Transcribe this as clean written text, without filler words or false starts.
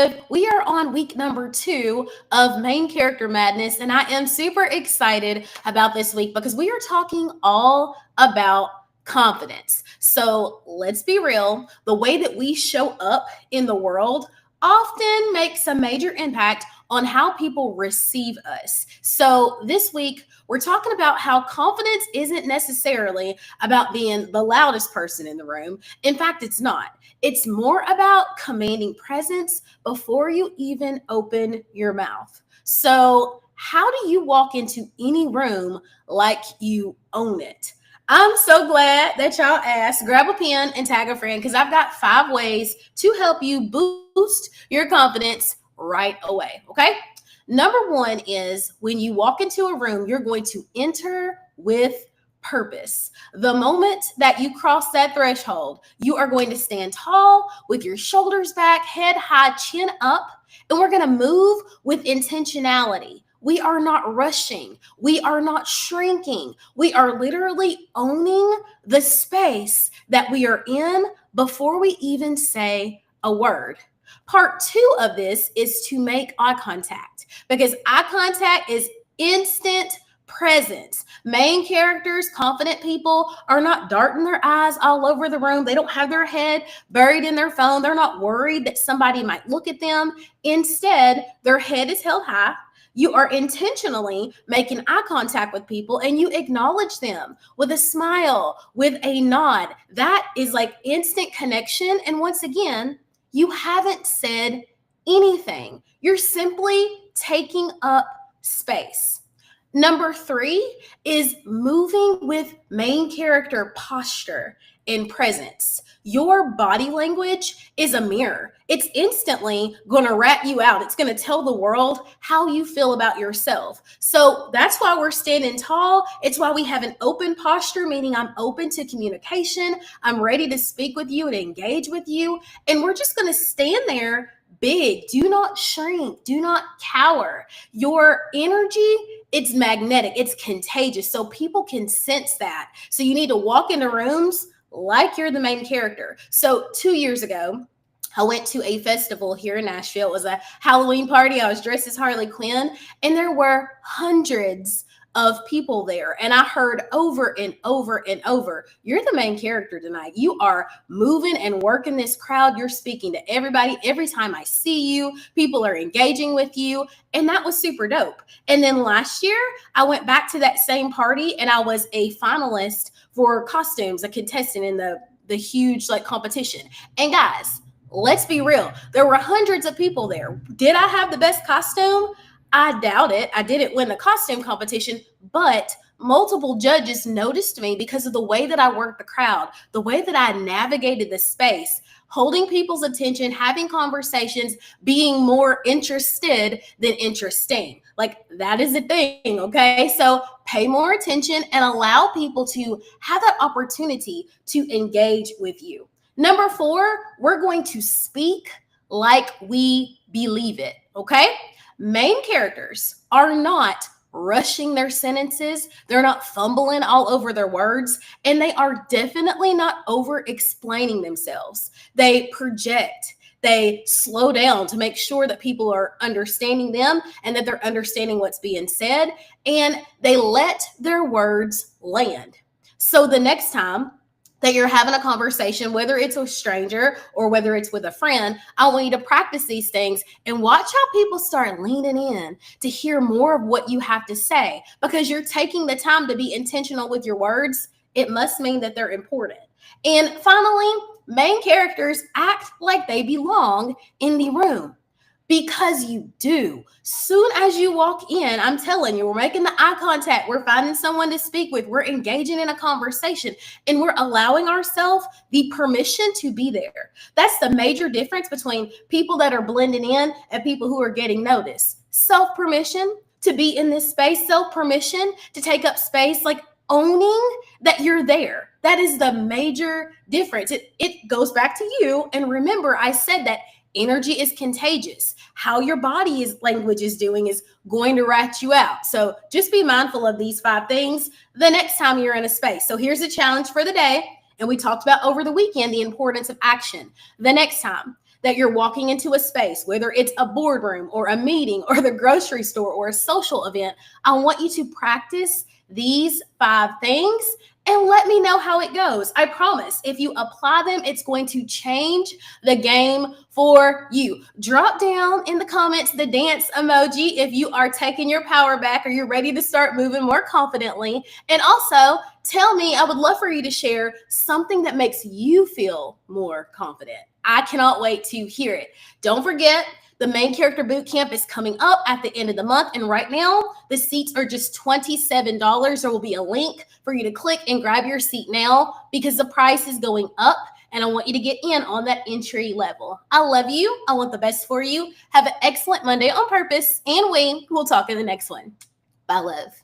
Collective. We are on week number 2 of Main Character Madness, and I am super excited about this week because we are talking all about confidence. So let's be real, the way that we show up in the world often makes a major impact on how people receive us. So this week, we're talking about how confidence isn't necessarily about being the loudest person in the room. In fact, it's not. It's more about commanding presence before you even open your mouth. So, how do you walk into any room like you own it? I'm so glad that y'all asked. Grab a pen and tag a friend because I've got 5 ways to help you boost your confidence right away. Okay. Number 1 is when you walk into a room, you're going to enter with purpose. The moment that you cross that threshold, you are going to stand tall with your shoulders back, head high, chin up, and we're going to move with intentionality. We are not rushing. We are not shrinking. We are literally owning the space that we are in before we even say a word. Part 2 of this is to make eye contact because eye contact is instant presence. Main characters, confident people are not darting their eyes all over the room. They don't have their head buried in their phone. They're not worried that somebody might look at them. Instead, their head is held high. You are intentionally making eye contact with people and you acknowledge them with a smile, with a nod. That is like instant connection. And once again, you haven't said anything. You're simply taking up space. Number 3 is moving with main character posture and presence. Your body language is a mirror. It's instantly going to rat you out. It's going to tell the world how you feel about yourself. So that's why we're standing tall. It's why we have an open posture, meaning I'm open to communication. I'm ready to speak with you and engage with you. And we're just going to stand there big. Do not shrink. Do not cower. Your energy, it's magnetic. It's contagious. So people can sense that. So you need to walk into rooms like you're the main character. So 2 years ago, I went to a festival here in Nashville. It was a Halloween party. I was dressed as Harley Quinn, and there were hundreds of people there. And I heard over and over and over, you're the main character tonight. You are moving and working this crowd. You're speaking to everybody. Every time I see you, people are engaging with you. And that was super dope. And then last year, I went back to that same party and I was a finalist for costumes, a contestant in the huge like competition. And guys, let's be real. There were hundreds of people there. Did I have the best costume? I doubt it. I didn't win the costume competition, but multiple judges noticed me because of the way that I worked the crowd, the way that I navigated the space, holding people's attention, having conversations, being more interested than interesting. Like that is the thing, okay? So pay more attention and allow people to have that opportunity to engage with you. Number 4, we're going to speak like we believe it, okay? Main characters are not rushing their sentences. They're not fumbling all over their words, and they are definitely not over explaining themselves. They project. They slow down to make sure that people are understanding them and that they're understanding what's being said, and they let their words land. So the next time that you're having a conversation, whether it's a stranger or whether it's with a friend, I want you to practice these things and watch how people start leaning in to hear more of what you have to say. Because you're taking the time to be intentional with your words, it must mean that they're important. And finally, main characters act like they belong in the room. Because you do. Soon as you walk in, I'm telling you, we're making the eye contact. We're finding someone to speak with. We're engaging in a conversation and we're allowing ourselves the permission to be there. That's the major difference between people that are blending in and people who are getting noticed. Self-permission to be in this space, self-permission to take up space, like owning that you're there. That is the major difference. It goes back to you. And remember, I said that energy is contagious. How your body language is doing is going to rat you out. So just be mindful of these 5 things the next time you're in a space. So here's a challenge for the day. And we talked about over the weekend the importance of action. The next time that you're walking into a space, whether it's a boardroom or a meeting or the grocery store or a social event, I want you to practice these 5 things and let me know how it goes. I promise if you apply them, it's going to change the game for you. Drop down in the comments the dance emoji if you are taking your power back or you're ready to start moving more confidently. And also tell me, I would love for you to share something that makes you feel more confident. I cannot wait to hear it. Don't forget, the main character boot camp is coming up at the end of the month. And right now, the seats are just $27. There will be a link for you to click and grab your seat now because the price is going up. And I want you to get in on that entry level. I love you. I want the best for you. Have an excellent Monday on purpose. And we will talk in the next one. Bye, love.